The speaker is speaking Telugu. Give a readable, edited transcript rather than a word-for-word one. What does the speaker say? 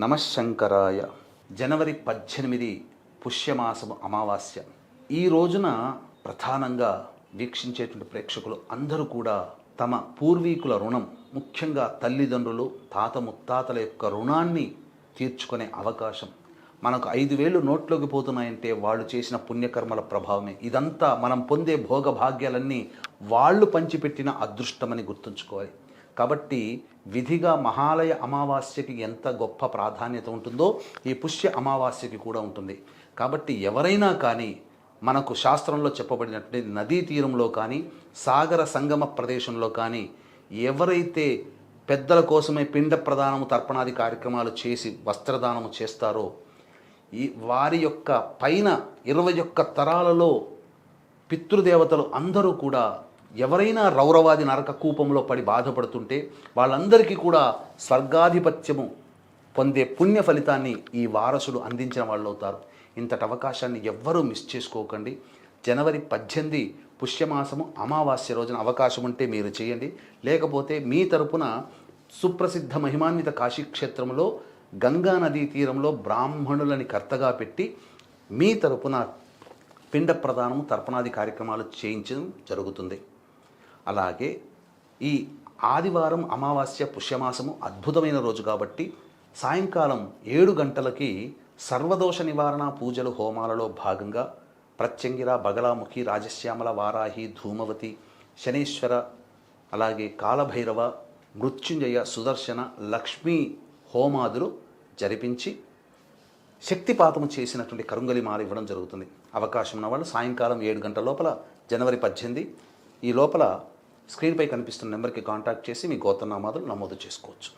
నమశంకరాయ. జనవరి 18 పుష్యమాసము అమావాస్య. ఈ రోజున ప్రధానంగా వీక్షించేటువంటి ప్రేక్షకులు అందరూ కూడా తమ పూర్వీకుల రుణం, ముఖ్యంగా తల్లిదండ్రులు, తాత ముత్తాతల యొక్క రుణాన్ని తీర్చుకునే అవకాశం. మనకు 5,000 నోట్లోకి పోతున్నాయంటే వాళ్ళు చేసిన పుణ్యకర్మల ప్రభావమే. ఇదంతా మనం పొందే భోగభాగ్యాలన్నీ వాళ్ళు పంచిపెట్టిన అదృష్టమని గుర్తుంచుకోవాలి. కాబట్టి విధిగా మహాలయ అమావాస్యకి ఎంత గొప్ప ప్రాధాన్యత ఉంటుందో ఈ పుష్య అమావాస్యకి కూడా ఉంటుంది. కాబట్టి ఎవరైనా కానీ మనకు శాస్త్రంలో చెప్పబడినటువంటి నదీ తీరంలో కానీ సాగర సంగమ ప్రదేశంలో కానీ ఎవరైతే పెద్దల కోసమే పిండ ప్రదానము తర్పణాది కార్యక్రమాలు చేసి వస్త్రదానము చేస్తారో ఈ వారి యొక్క పైన 21 తరాలలో పితృదేవతలు అందరూ కూడా ఎవరైనా రౌరవాది నరక కూపంలో పడి బాధపడుతుంటే వాళ్ళందరికీ కూడా స్వర్గాధిపత్యము పొందే పుణ్య ఫలితాన్ని ఈ వారసుడు అందించిన వాళ్ళు అవుతారు. ఇంతటి అవకాశాన్ని ఎవ్వరూ మిస్ చేసుకోకండి. జనవరి 18 పుష్యమాసము అమావాస్య రోజున అవకాశం ఉంటే మీరు చేయండి. లేకపోతే మీ తరపున సుప్రసిద్ధ మహిమాన్విత కాశీక్షేత్రంలో గంగా నదీ తీరంలో బ్రాహ్మణులని కర్తగా పెట్టి మీ తరపున పిండ ప్రదానము తర్పణాది కార్యక్రమాలు చేయించడం జరుగుతుంది. అలాగే ఈ ఆదివారం అమావాస్య పుష్యమాసము అద్భుతమైన రోజు కాబట్టి సాయంకాలం 7 గంటలకి సర్వదోష నివారణ పూజలు హోమాలలో భాగంగా ప్రత్యంగిర, బగలాముఖి, రాజశ్యామల, వారాహి, ధూమవతి, శనీశ్వర, అలాగే కాలభైరవ, మృత్యుంజయ, సుదర్శన, లక్ష్మీ హోమాదులు జరిపించి శక్తిపాతము చేసినటువంటి కరుంగలి మాల ఇవ్వడం జరుగుతుంది. అవకాశం ఉన్న వాళ్ళు సాయంకాలం 7 గంటల లోపల జనవరి 18 ఈ లోపల స్క్రీన్పై కనిపిస్తున్న నెంబర్కి కాంటాక్ట్ చేసి మీ గోత్రనామాదులు నమోదు చేసుకోవచ్చు.